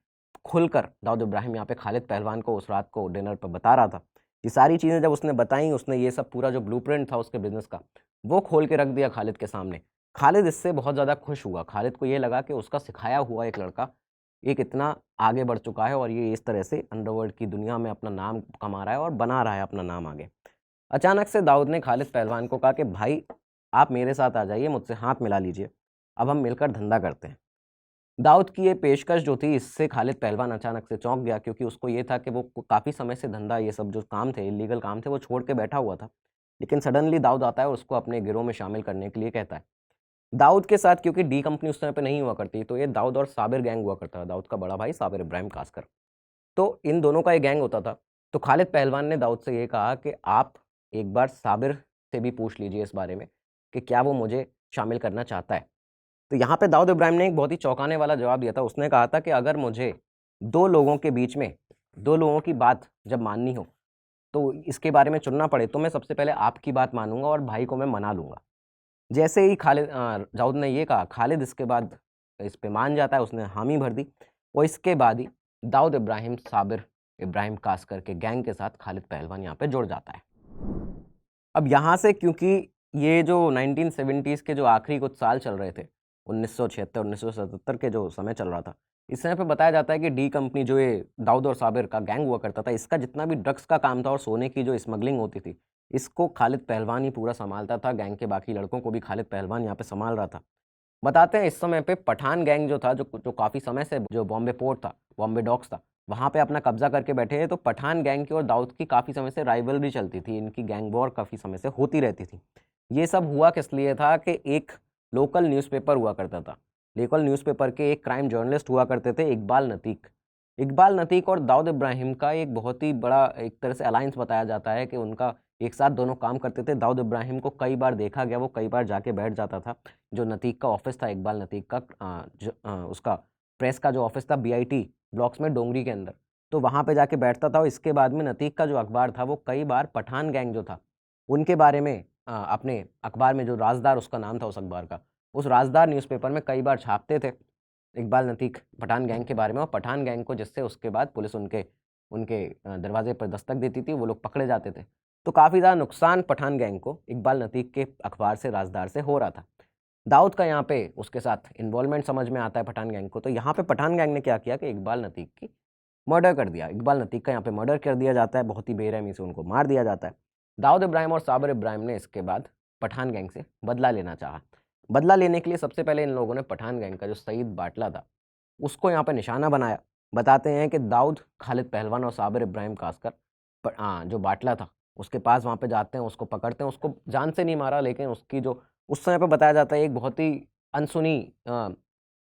खुलकर दाऊद इब्राहिम यहाँ पे खालिद पहलवान को उस रात को डिनर पे बता रहा था। ये सारी चीज़ें जब उसने बताई, उसने ये सब पूरा जो ब्लूप्रिंट था उसके बिज़नेस का, वो खोल के रख दिया खालिद के सामने। खालिद इससे बहुत ज़्यादा खुश हुआ। खालिद को ये लगा कि उसका सिखाया हुआ एक लड़का एक इतना आगे बढ़ चुका है और ये इस तरह से अंडरवर्ल्ड की दुनिया में अपना नाम कमा रहा है और बना रहा है अपना नाम आगे। अचानक से दाऊद ने खालिद पहलवान को कहा कि भाई, आप मेरे साथ आ जाइए, मुझसे हाथ मिला लीजिए, अब हम मिलकर धंधा करते हैं। दाऊद की ये पेशकश जो थी, इससे खालिद पहलवान अचानक से चौंक गया क्योंकि उसको ये था कि वो काफ़ी समय से धंधा, ये सब जो काम थे, इल्लीगल काम थे, वो छोड़ के बैठा हुआ था। लेकिन सडनली दाऊद आता है और उसको अपने गिरोह में शामिल करने के लिए कहता है। दाऊद के साथ क्योंकि डी कंपनी उस समय पे नहीं हुआ करती, तो ये दाऊद और साबिर गैंग हुआ करता था। दाऊद का बड़ा भाई साबिर इब्राहिम कासकर। तो इन दोनों का ये गैंग होता था। तो खालिद पहलवान ने दाऊद से ये कहा कि आप एक बार साबिर से भी पूछ लीजिए इस बारे में कि क्या वो मुझे शामिल करना चाहता है। तो यहाँ पे दाऊद इब्राहिम ने एक बहुत ही चौंकाने वाला जवाब दिया था। उसने कहा था कि अगर मुझे 2 लोगों के बीच में 2 लोगों की बात जब माननी हो, तो इसके बारे में चुनना पड़े, तो मैं सबसे पहले आपकी बात मानूँगा और भाई को मैं मना लूँगा। जैसे ही दाऊद ने ये कहा, खालिद इसके बाद इस पे मान जाता है, उसने हामी भर दी और इसके बाद ही दाऊद इब्राहिम साबिर इब्राहिम कासकर के गैंग के साथ खालिद पहलवान यहाँ पे जुड़ जाता है। अब यहाँ से क्योंकि ये जो 1970s के जो आखिरी कुछ साल चल रहे थे, 1976 1977 के जो समय चल रहा था, इस समय पे बताया जाता है कि डी कंपनी जो ये दाऊद और साबिर का गैंग हुआ करता था, इसका जितना भी ड्रग्स का काम था और सोने की जो स्मगलिंग होती थी, इसको खालिद पहलवान ही पूरा संभालता था, गैंग के बाकी लड़कों को भी खालिद पहलवान यहाँ पे संभाल रहा था। बताते हैं इस समय पे पठान गैंग जो था, जो काफ़ी समय से जो बॉम्बे पोर्ट था, बॉम्बे डॉक्स था, वहाँ पे अपना कब्जा करके बैठे हैं। तो पठान गैंग की और दाऊद की काफ़ी समय से राइवलरी चलती थी, इनकी गैंग वॉर काफ़ी समय से होती रहती थी। ये सब हुआ किस लिए था कि एक लोकल न्यूज़पेपर हुआ करता था, लोकल न्यूज़पेपर के एक क्राइम जर्नलिस्ट हुआ करते थे, इकबाल नतीक। इकबाल नतीक और दाऊद इब्राहिम का एक बहुत ही बड़ा एक तरह से अलायंस बताया जाता है कि उनका एक साथ दोनों काम करते थे। दाऊद इब्राहिम को कई बार देखा गया, वो कई बार जाके बैठ जाता था। जो नतीक का ऑफिस था, इकबाल नतीक का उसका प्रेस का जो ऑफिस था बीआईटी ब्लॉक्स में डोंगरी के अंदर, तो वहाँ पे जाके बैठता था। और इसके बाद में नतीक का जो अखबार था वो कई बार पठान गैंग जो था उनके बारे में अपने अखबार में, जो राजदार उसका नाम था उस अखबार का, उस राजदार न्यूज़पेपर में कई बार छापते थे इकबाल नतीक पठान गैंग के बारे में। और पठान गैंग को, जिससे उसके बाद पुलिस उनके उनके दरवाजे पर दस्तक देती थी, वो लोग पकड़े जाते थे। तो काफ़ी ज़्यादा नुकसान पठान गैंग को इकबाल नतीक के अखबार से, राजदार से हो रहा था। दाऊद का यहाँ पे उसके साथ इन्वॉल्वमेंट समझ में आता है पठान गैंग को। तो यहाँ पे पठान गैंग ने क्या किया कि इकबाल नतीक की मर्डर कर दिया। इकबाल नतीक का यहाँ पे मर्डर कर दिया जाता है, बहुत ही बेरहमी से उनको मार दिया जाता है। दाऊद इब्राहिम और साबिर इब्राहिम ने इसके बाद पठान गैंग से बदला लेना चाहा। बदला लेने के लिए सबसे पहले इन लोगों ने पठान गैंग का जो सईद बाटला था उसको यहाँ पे निशाना बनाया। बताते हैं कि दाऊद, खालिद पहलवान और साबिर इब्राहिम कासकर जो बाटला था उसके पास वहाँ पे जाते हैं, उसको पकड़ते हैं। उसको जान से नहीं मारा, लेकिन उसकी जो उस समय पे बताया जाता है एक बहुत ही अनसुनी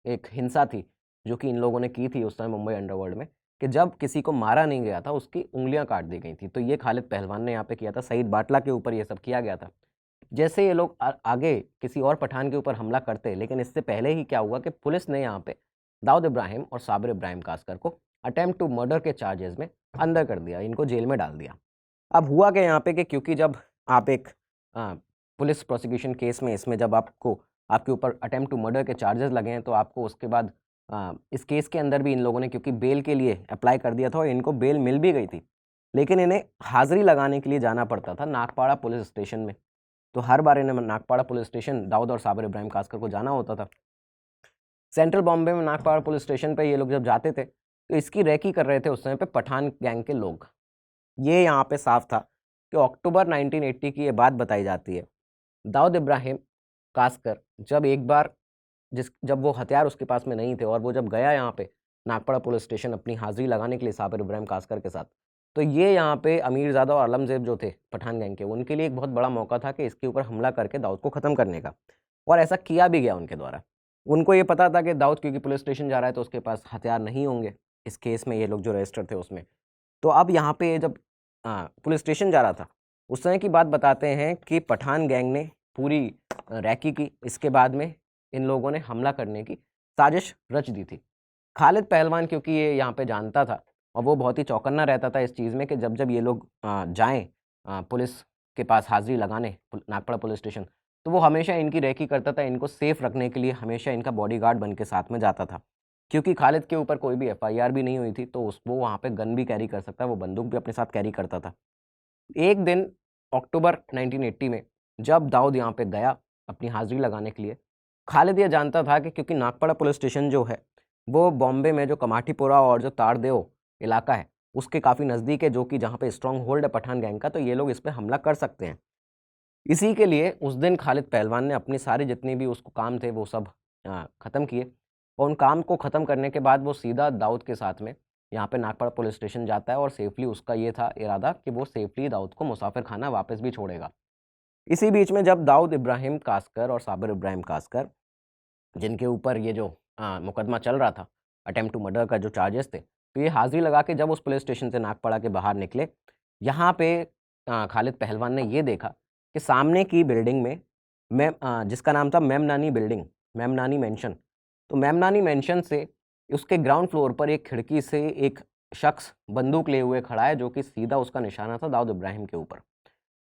एक हिंसा थी जो कि इन लोगों ने की थी उस समय मुंबई अंडरवर्ल्ड में, कि जब किसी को मारा नहीं गया था उसकी उंगलियां काट दी गई थी। तो ये खालिद पहलवान ने यहाँ पे किया था, सईद बाटला के ऊपर ये सब किया गया था। जैसे ये लोग आगे किसी और पठान के ऊपर हमला करते, लेकिन इससे पहले ही क्या हुआ कि पुलिस ने यहाँ पे दाऊद इब्राहिम और साबिर इब्राहिम कासकर को अटेम्प्ट टू मर्डर के चार्जेस में अंदर कर दिया, इनको जेल में डाल दिया। अब हुआ क्या यहाँ पे कि क्योंकि जब आप एक पुलिस प्रोसिक्यूशन केस में, इसमें जब आपके ऊपर अटेम्प्ट टू मर्डर के चार्जेस लगे हैं, तो आपको उसके बाद इस केस के अंदर भी इन लोगों ने क्योंकि बेल के लिए अप्लाई कर दिया था और इनको बेल मिल भी गई थी, लेकिन इन्हें हाजिरी लगाने के लिए जाना पड़ता था नागपाड़ा पुलिस स्टेशन में। तो हर बार इन्हें नागपाड़ा पुलिस स्टेशन दाऊद और साबिर इब्राहिम कासकर को जाना होता था। सेंट्रल बॉम्बे में नागपाड़ा पुलिस स्टेशन पे ये लोग जब जाते थे तो इसकी रैकी कर रहे थे उस समय पे पठान गैंग के लोग। ये यहाँ पे साफ था कि अक्टूबर 1980 की ये बात बताई जाती है। दाऊद इब्राहिम कासकर जब एक बार जब वो हथियार उसके पास में नहीं थे और वो जब गया यहाँ पे नागपाड़ा पुलिस स्टेशन अपनी हाजिरी लगाने के लिए साबिर इब्राहिम कासकर के साथ, तो ये यहाँ पे अमीरज़ादा और आलमजेब जो थे पठान गैंग के, उनके लिए एक बहुत बड़ा मौका था कि इसके ऊपर हमला करके दाऊद को ख़त्म करने का। और ऐसा किया भी गया उनके द्वारा। उनको ये पता था कि दाऊद क्योंकि पुलिस स्टेशन जा रहा है तो उसके पास हथियार नहीं होंगे इस केस में, ये लोग जो रजिस्टर थे उसमें। तो अब यहाँ पे जब पुलिस स्टेशन जा रहा था उस समय की बात बताते हैं कि पठान गैंग ने पूरी रैकी की। इसके बाद में इन लोगों ने हमला करने की साजिश रच दी थी। खालिद पहलवान क्योंकि ये यहाँ पे जानता था और वो बहुत ही चौकन्ना रहता था इस चीज़ में कि जब जब ये लोग जाएँ पुलिस के पास हाजिरी लगाने नागपाड़ा पुलिस स्टेशन, तो वो हमेशा इनकी रैकी करता था। इनको सेफ रखने के लिए हमेशा इनका बॉडीगार्ड बन के साथ में जाता था। क्योंकि खालिद के ऊपर कोई भी एफआईआर भी नहीं हुई थी, तो वो वहाँ पे गन भी कैरी कर सकता है, वो बंदूक भी अपने साथ कैरी करता था। एक दिन अक्टूबर 1980 में जब दाऊद यहाँ पे गया अपनी हाजिरी लगाने के लिए, खालिद ये जानता था कि क्योंकि नागपाड़ा पुलिस स्टेशन जो है वो बॉम्बे में जो कमाठीपुरा और जो तारदेव इलाका है उसके काफ़ी नज़दीक है, जो कि जहाँ पे स्ट्रॉन्ग होल्ड है पठान गैंग का, तो ये लोग इस पर हमला कर सकते हैं। इसी के लिए उस दिन खालिद पहलवान ने अपनी सारी जितनी भी उसको काम थे वो सब ख़त्म किए। और उन काम को ख़त्म करने के बाद वो सीधा दाऊद के साथ में यहाँ पे नागपाड़ा पुलिस स्टेशन जाता है और सेफली उसका ये था इरादा कि वो सेफली दाऊद को मुसाफिर खाना वापस भी छोड़ेगा। इसी बीच में जब दाऊद इब्राहिम कासकर और साबिर इब्राहिम कासकर, जिनके ऊपर ये जो मुकदमा चल रहा था, अटेम्प्ट टू मर्डर का जो चार्जेस थे, तो ये हाजिरी लगा के जब उस पुलिस स्टेशन से नागपाड़ा के बाहर निकले, यहाँ पे खालिद पहलवान ने ये देखा कि सामने की बिल्डिंग में जिसका नाम था मेमनानी बिल्डिंग, मेमनानी मेंशन, तो मेमनानी मेंशन से उसके ग्राउंड फ्लोर पर एक खिड़की से एक शख्स बंदूक लिए हुए खड़ा है, जो कि सीधा उसका निशाना था दाऊद इब्राहिम के ऊपर।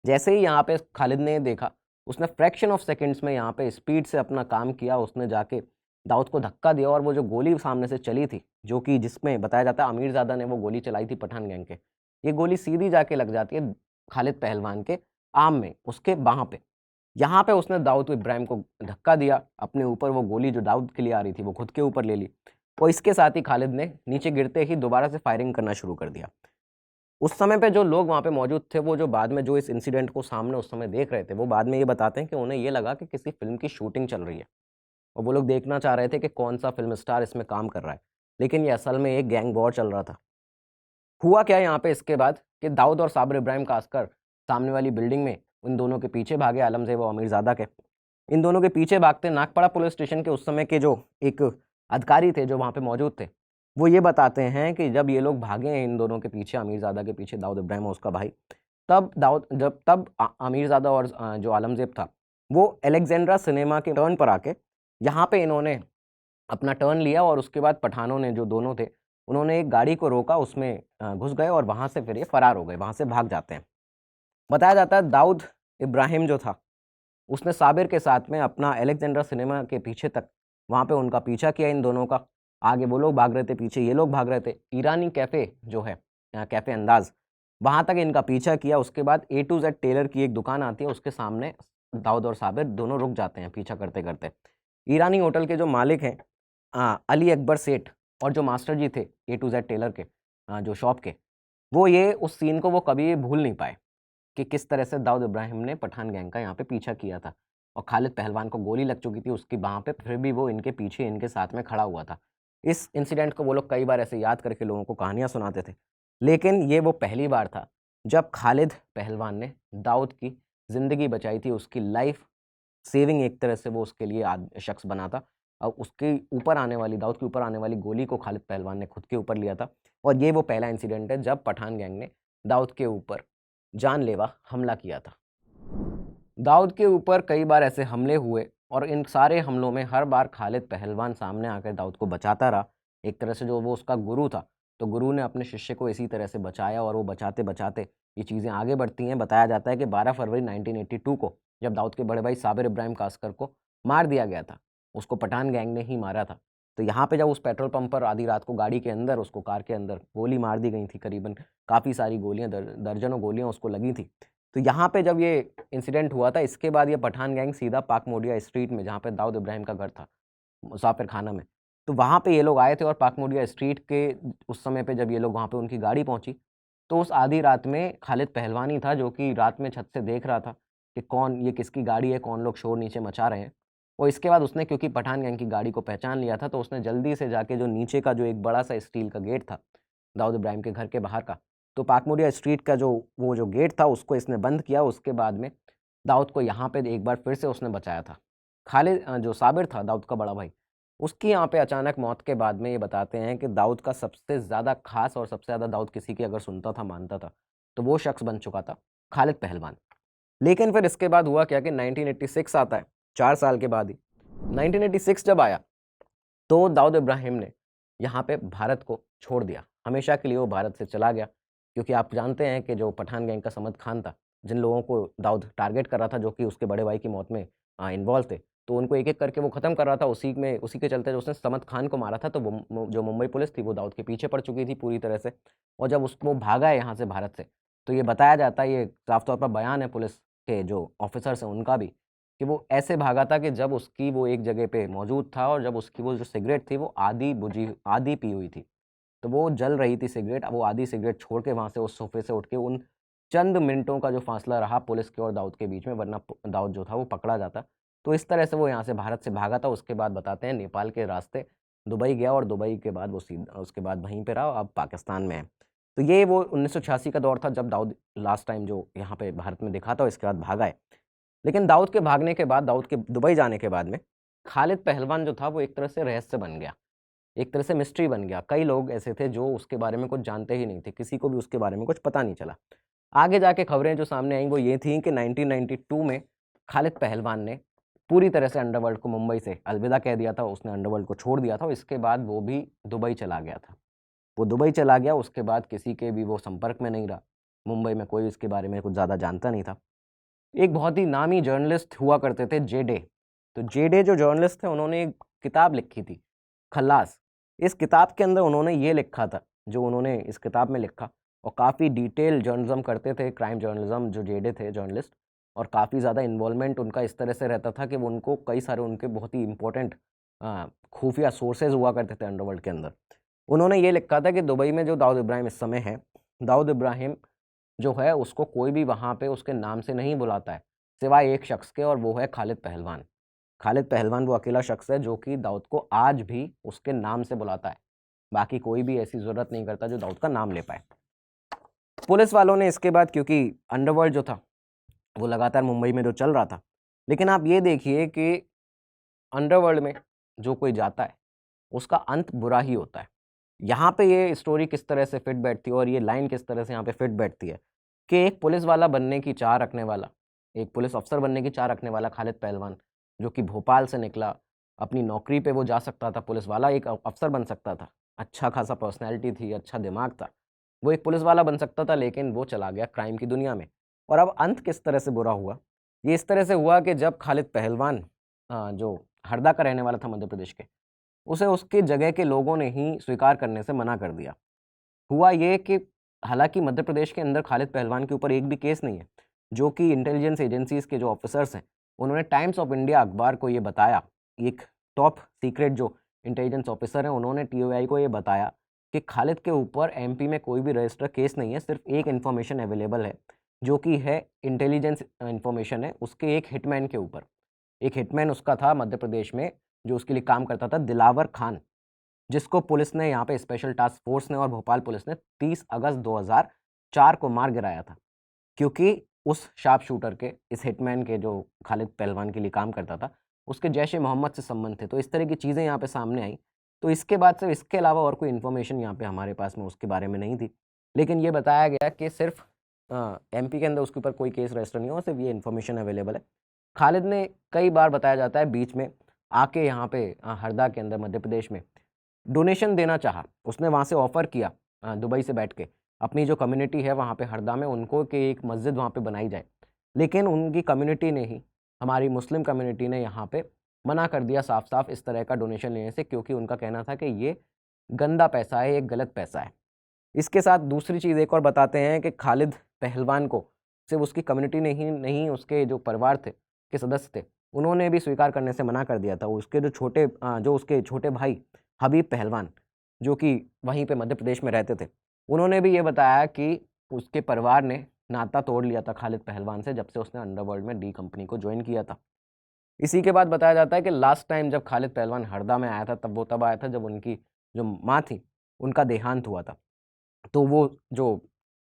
जैसे ही यहाँ पे खालिद ने देखा, उसने फ्रैक्शन ऑफ सेकंड्स में यहाँ पे स्पीड से अपना काम किया। उसने जाके दाऊद को धक्का दिया और वो जो गोली सामने से चली थी, जो कि जिसमें बताया जाता है अमीरज़ादा ने वो गोली चलाई थी पठान गैंग के, ये गोली सीधी जाके लग जाती है खालिद पहलवान के आर्म में, उसके बाह पे। यहाँ पे उसने दाऊद इब्राहिम को धक्का दिया अपने ऊपर, वो गोली जो दाऊद के लिए आ रही थी वो खुद के ऊपर ले ली और इसके साथ ही खालिद ने नीचे गिरते ही दोबारा से फायरिंग करना शुरू कर दिया। उस समय पे जो लोग वहाँ पे मौजूद थे, वो जो बाद में जो इस इंसिडेंट को सामने उस समय देख रहे थे, वो बाद में ये बताते हैं कि उन्हें ये लगा कि किसी फ़िल्म की शूटिंग चल रही है और वो लोग देखना चाह रहे थे कि कौन-सा फ़िल्म स्टार इसमें काम कर रहा है। लेकिन ये असल में एक गैंग वॉर चल रहा था। हुआ क्या यहाँ पे इसके बाद कि दाऊद और साबिर इब्राहिम कासकर सामने वाली बिल्डिंग में इन दोनों के पीछे भागे, आलमज़ेब और अमीरज़ादा के। इन दोनों के पीछे भागते नागपाड़ा पुलिस स्टेशन के उस समय के जो एक अधिकारी थे जो वहाँ पे मौजूद थे, वो ये बताते हैं कि जब ये लोग भागे हैं इन दोनों के पीछे, अमीरज़ादा के पीछे दाऊद इब्राहिम और उसका भाई, तब अमीरज़ादा और जो आलमज़ेब था, वो अलेक्जेंड्रा सिनेमा के टर्न पर आके यहाँ पे इन्होंने अपना टर्न लिया और उसके बाद पठानों ने जो दोनों थे, उन्होंने एक गाड़ी को रोका, उसमें घुस गए और वहाँ से फिर ये फरार हो गए, वहाँ से भाग जाते हैं। बताया जाता है दाऊद इब्राहिम जो था, उसने साबिर के साथ में अपना अलेक्जेंड्रा सिनेमा के पीछे तक वहाँ पे उनका पीछा किया इन दोनों का। आगे वो लोग भाग रहे थे, पीछे ये लोग भाग रहे थे। ईरानी कैफ़े जो है कैफ़े अंदाज़, वहाँ तक इनका पीछा किया। उसके बाद ए टू ज़ेड टेलर की एक दुकान आती है, उसके सामने दाऊद और साबिर दोनों रुक जाते हैं पीछा करते-करते। ईरानी होटल के जो मालिक हैं अली अकबर सेठ और जो मास्टर जी थे ए टू ज़ेड टेलर के जो शॉप के, वो ये उस सीन को वो कभी भूल नहीं पाए कि किस तरह से दाऊद इब्राहिम ने पठान गैंग का यहाँ पे पीछा किया था और खालिद पहलवान को गोली लग चुकी थी उसकी बाह पे, फिर भी वो इनके पीछे इनके साथ में खड़ा हुआ था। इस इंसिडेंट को वो लोग कई बार ऐसे याद करके लोगों को कहानियाँ सुनाते थे, लेकिन ये वो पहली बार था जब खालिद पहलवान ने दाऊद की ज़िंदगी बचाई थी, उसकी लाइफ सेविंग एक तरह से वो उसके लिए शख्स बना था। और उसके ऊपर आने वाली दाऊद के ऊपर आने वाली गोली को खालिद पहलवान ने खुद के ऊपर लिया था और ये वो पहला इंसिडेंट है जब पठान गैंग ने दाऊद के ऊपर जानलेवा हमला किया था। दाऊद के ऊपर कई बार ऐसे हमले हुए और इन सारे हमलों में हर बार खालिद पहलवान सामने आकर दाऊद को बचाता रहा। एक तरह से जो वो उसका गुरु था, तो गुरु ने अपने शिष्य को इसी तरह से बचाया और वो बचाते-बचाते ये चीज़ें आगे बढ़ती हैं। बताया जाता है कि 12 फरवरी 1982 को जब दाऊद के बड़े भाई साबिर इब्राहिम कासकर को मार दिया गया था, उसको पठान गैंग ने ही मारा था। तो यहाँ पे जब उस पेट्रोल पंप पर आधी रात को गाड़ी के अंदर उसको कार के अंदर गोली मार दी गई थी, करीबन काफ़ी सारी गोलियाँ दर्जनों गोलियाँ उसको लगी थी। तो यहाँ पे जब ये इंसिडेंट हुआ था, इसके बाद ये पठान गैंग सीधा पाक मोडिया स्ट्रीट में, जहाँ पे दाऊद इब्राहिम का घर था, मुसाफिर खाना में, तो वहाँ पे ये लोग आए थे और पाक मोडिया स्ट्रीट के उस समय पे जब ये लोग वहाँ पे उनकी गाड़ी पहुँची, तो उस आधी रात में खालिद पहलवान ही था जो कि रात में छत से देख रहा था कि कौन ये किसकी गाड़ी है, कौन लोग शोर नीचे मचा रहे हैं। और इसके बाद उसने क्योंकि पठान गैंग की गाड़ी को पहचान लिया था, तो उसने जल्दी से जाके जो नीचे का जो एक बड़ा-सा स्टील का गेट था, दाऊद इब्राहिम के घर के बाहर का, तो पाकमुडिया स्ट्रीट का जो गेट था उसको इसने बंद किया। उसके बाद में दाऊद को यहाँ पे एक बार फिर से उसने बचाया था। खालिद जो साबिर था दाऊद का बड़ा भाई, उसकी यहाँ पे अचानक मौत के बाद में ये बताते हैं कि दाऊद का सबसे ज़्यादा ख़ास और सबसे ज़्यादा दाऊद किसी की अगर सुनता था, मानता था, तो वो शख्स बन चुका था खालिद पहलवान। लेकिन फिर इसके बाद हुआ क्या कि 1986 आता है, 4 साल के बाद ही। 1986 जब आया, तो दाऊद इब्राहिम ने यहाँ पे भारत को छोड़ दिया। हमेशा के लिए वो भारत से चला गया, क्योंकि आप जानते हैं कि जो पठान गैंग का समद खान था, जिन लोगों को दाऊद टारगेट कर रहा था, जो कि उसके बड़े भाई की मौत में इन्वॉल्व थे, तो उनको एक-एक करके वो ख़त्म कर रहा था। उसी के चलते जो उसने समद खान को मारा था, तो जो मुंबई पुलिस थी, वो दाऊद के पीछे पड़ चुकी थी पूरी तरह से। और जब वो भागा है यहाँ से भारत से, तो ये बताया जाता है, ये साफ तौर पर बयान है पुलिस के जो ऑफ़िसर्स हैं उनका भी, कि वो ऐसे भागा था कि जब उसकी वो एक जगह पे मौजूद था और जब उसकी वो जो सिगरेट थी वो आधी पी हुई थी। तो वो जल रही थी सिगरेट, अब वो आधी सिगरेट छोड़ के वहाँ से उस सोफ़े से उठ के उन चंद मिनटों का जो फ़ासला रहा पुलिस के और दाऊद के बीच में, वरना दाऊद जो था वो पकड़ा जाता। तो इस तरह से वो यहाँ से भारत से भागा था। उसके बाद बताते हैं नेपाल के रास्ते दुबई गया और दुबई के बाद वो उसके बाद वहीं पे रहा, अब पाकिस्तान में है। तो ये वो 1986 का दौर था जब दाऊद लास्ट टाइम जो यहाँ पे भारत में दिखा था, इसके बाद भागा है। लेकिन दाऊद के भागने के बाद, दाऊद के दुबई जाने के बाद में खालिद पहलवान जो था वो एक तरह से रहस्य बन गया, एक तरह से मिस्ट्री बन गया। कई लोग ऐसे थे जो उसके बारे में कुछ जानते ही नहीं थे, किसी को भी उसके बारे में कुछ पता नहीं चला। आगे जाके खबरें जो सामने आईं वो ये थी कि 1992 में खालिद पहलवान ने पूरी तरह से अंडरवर्ल्ड को मुंबई से अलविदा कह दिया था, उसने अंडरवर्ल्ड को छोड़ दिया था और इसके बाद वो भी दुबई चला गया था। वो दुबई चला गया, उसके बाद किसी के भी वो संपर्क में नहीं रहा। मुंबई में कोई इसके बारे में कुछ ज़्यादा जानता नहीं था। एक बहुत ही नामी जर्नलिस्ट हुआ करते थे जे डे। तो जे डे जो जर्नलिस्ट थे, उन्होंने एक किताब लिखी थी, खल्लास। इस किताब के अंदर उन्होंने ये लिखा था, जो उन्होंने इस किताब में लिखा, और काफ़ी डिटेल जर्नलिज़्म करते थे, क्राइम जर्नलिज़्म जो जे डे थे जर्नलिस्ट, और काफ़ी ज़्यादा इन्वॉल्वमेंट उनका इस तरह से रहता था कि वो उनको कई सारे उनके बहुत ही इम्पोर्टेंट खुफिया सोर्सेज़ हुआ करते थे अंडरवर्ल्ड के अंदर। उन्होंने ये लिखा था कि दुबई में जो दाऊद इब्राहिम इस समय है, दाऊद इब्राहिम जो है उसको कोई भी वहाँ पे उसके नाम से नहीं बुलाता है, सिवाय एक शख्स के, और वो है खालिद पहलवान। खालिद पहलवान वो अकेला शख्स है जो कि दाऊद को आज भी उसके नाम से बुलाता है। बाकी कोई भी ऐसी ज़रूरत नहीं करता जो दाऊद का नाम ले पाए। पुलिस वालों ने इसके बाद, क्योंकि अंडरवर्ल्ड जो था वो लगातार मुंबई में जो चल रहा था, लेकिन आप ये देखिए कि अंडरवर्ल्ड में जो कोई जाता है उसका अंत बुरा ही होता है। यहाँ पे ये स्टोरी किस तरह से फिट बैठती है और ये लाइन किस तरह से यहाँ पे फिट बैठती है कि एक पुलिस वाला बनने की चाह रखने वाला, एक पुलिस अफसर बनने की चाह रखने वाला खालिद पहलवान, जो कि भोपाल से निकला, अपनी नौकरी पे वो जा सकता था, पुलिस वाला एक अफसर बन सकता था, अच्छा खासा पर्सनैलिटी थी, अच्छा दिमाग था, वो एक पुलिस वाला बन सकता था, लेकिन वो चला गया क्राइम की दुनिया में। और अब अंत किस तरह से बुरा हुआ, ये इस तरह से हुआ कि जब खालिद पहलवान जो हरदा का रहने वाला था मध्य प्रदेश के, उसे उसके जगह के लोगों ने ही स्वीकार करने से मना कर दिया। हुआ ये कि हालांकि मध्य प्रदेश के अंदर खालिद पहलवान के ऊपर एक भी केस नहीं है, जो कि इंटेलिजेंस एजेंसीज के जो ऑफिसर्स हैं उन्होंने टाइम्स ऑफ इंडिया अखबार को ये बताया, एक टॉप सीक्रेट जो इंटेलिजेंस ऑफिसर हैं उन्होंने टीओआई को ये बताया कि खालिद के ऊपर एमपी में कोई भी रजिस्टर केस नहीं है, सिर्फ एक इन्फॉर्मेशन अवेलेबल है जो कि है इंटेलिजेंस इन्फॉर्मेशन है उसके एक हिटमैन के ऊपर। एक हिटमैन उसका था मध्य प्रदेश में जो उसके लिए काम करता था, दिलावर खान, जिसको पुलिस ने यहाँ पे स्पेशल टास्क फोर्स ने और भोपाल पुलिस ने 30 अगस्त 2004 को मार गिराया था, क्योंकि उस शार्प शूटर के, इस हिटमैन के जो खालिद पहलवान के लिए काम करता था, उसके जैश ए मोहम्मद से संबंध थे। तो इस तरह की चीज़ें यहाँ पे सामने आई। तो इसके बाद से इसके अलावा और कोई इन्फॉर्मेशन यहाँ पे हमारे पास में उसके बारे में नहीं थी, लेकिन ये बताया गया कि सिर्फ एमपी के अंदर उसके ऊपर कोई केस रजिस्टर नहीं हुआ, सिर्फ ये इन्फॉर्मेशन अवेलेबल है। खालिद ने कई बार बताया जाता है बीच में आके यहाँ पे हरदा के अंदर मध्य प्रदेश में डोनेशन देना चाहा, उसने वहाँ से ऑफ़र किया दुबई से बैठ के, अपनी जो कम्युनिटी है वहाँ पे हरदा में उनको कि एक मस्जिद वहाँ पे बनाई जाए, लेकिन उनकी कम्युनिटी ने ही, हमारी मुस्लिम कम्युनिटी ने यहाँ पे मना कर दिया साफ साफ इस तरह का डोनेशन लेने से, क्योंकि उनका कहना था कि ये गंदा पैसा है, ये गलत पैसा है। इसके साथ दूसरी चीज़ एक और बताते हैं कि खालिद पहलवान को सिर्फ उसकी कम्युनिटी ने ही नहीं, उसके जो परिवार थे, के सदस्य थे, उन्होंने भी स्वीकार करने से मना कर दिया था। उसके जो उसके छोटे भाई हबीब पहलवान, जो कि वहीं पे मध्य प्रदेश में रहते थे, उन्होंने भी ये बताया कि उसके परिवार ने नाता तोड़ लिया था खालिद पहलवान से जब से उसने अंडरवर्ल्ड में डी कंपनी को ज्वाइन किया था। इसी के बाद बताया जाता है कि लास्ट टाइम जब खालिद पहलवान हरदा में आया था तब आया था जब उनकी जो माँ थी उनका देहांत हुआ था। तो वो जो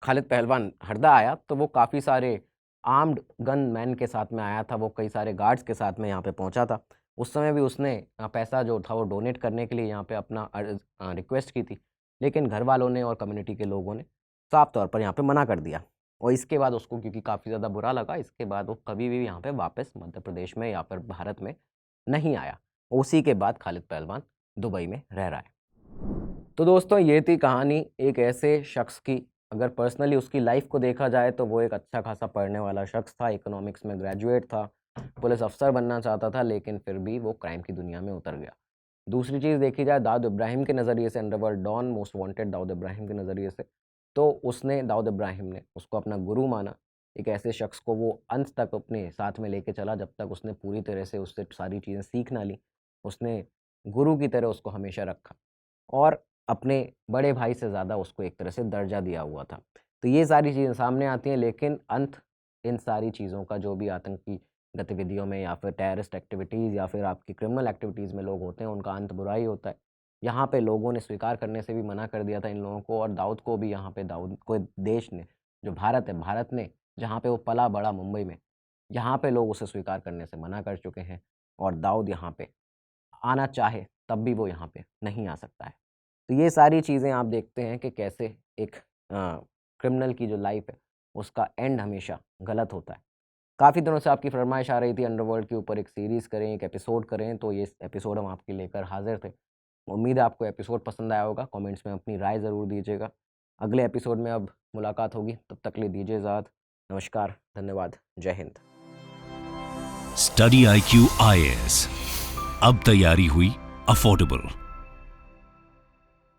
खालिद पहलवान हरदा आया तो वो काफ़ी सारे आर्म्ड गन मैन के साथ में आया था, वो कई सारे गार्ड्स के साथ में यहाँ पे पहुँचा था। उस समय भी उसने पैसा जो था वो डोनेट करने के लिए यहाँ पे अपना रिक्वेस्ट की थी, लेकिन घर वालों ने और कम्युनिटी के लोगों ने साफ तौर पर यहाँ पे मना कर दिया। और इसके बाद उसको क्योंकि काफ़ी ज़्यादा बुरा लगा, इसके बाद वो कभी भी यहाँ पे वापस मध्य प्रदेश में या फिर भारत में नहीं आया। उसी के बाद खालिद पहलवान दुबई में रह रहा है। तो दोस्तों ये थी कहानी एक ऐसे शख्स की, अगर पर्सनली उसकी लाइफ को देखा जाए तो वो एक अच्छा खासा पढ़ने वाला शख्स था, इकोनॉमिक्स में ग्रेजुएट था, पुलिस अफसर बनना चाहता था, लेकिन फिर भी वो क्राइम की दुनिया में उतर गया। दूसरी चीज़ देखी जाए दाऊद इब्राहिम के नज़रिए से, underworld don most wanted Dawood Ibrahim के नज़रिए से, तो उसने, दाऊद इब्राहिम ने उसको अपना गुरु माना, एक ऐसे शख्स को वो अंत तक अपने साथ में लेके चला जब तक उसने पूरी तरह से उससे सारी चीज़ें सीख ना ली। उसने गुरु की तरह उसको हमेशा रखा और अपने बड़े भाई से ज़्यादा उसको एक तरह से दर्जा दिया हुआ था। तो ये सारी चीज़ें सामने आती हैं, लेकिन अंत इन सारी चीज़ों का, जो भी आतंकी गतिविधियों में या फिर टेररिस्ट एक्टिविटीज़ या फिर आपकी क्रिमिनल एक्टिविटीज़ में लोग होते हैं, उनका अंत बुरा ही होता है। यहाँ पे लोगों ने स्वीकार करने से भी मना कर दिया था इन लोगों को, और दाऊद को भी यहाँ पे, दाऊद को देश ने, जो भारत है, भारत ने जहाँ पे वो पला बड़ा मुंबई में, यहाँ पे लोग उसे स्वीकार करने से मना कर चुके हैं, और दाऊद यहाँ पे आना चाहे तब भी वो यहाँ पे नहीं आ सकता है। तो ये सारी चीज़ें आप देखते हैं कि कैसे एक क्रिमिनल की जो लाइफ है उसका एंड हमेशा गलत होता है। काफ़ी दिनों से आपकी फरमाइश आ रही थी अंडरवर्ल्ड के ऊपर एक सीरीज़ करें, एक एपिसोड करें, तो ये एपिसोड हम आपके लेकर हाजिर थे। उम्मीद है आपको एपिसोड पसंद आया होगा। कमेंट्स में अपनी राय ज़रूर दीजिएगा। अगले एपिसोड में अब मुलाकात होगी, तब तक के लिए दीजिए इजाज़त। नमस्कार, धन्यवाद, जय हिंद। स्टडी IQ IAS अब तैयारी हुई अफोर्डेबल।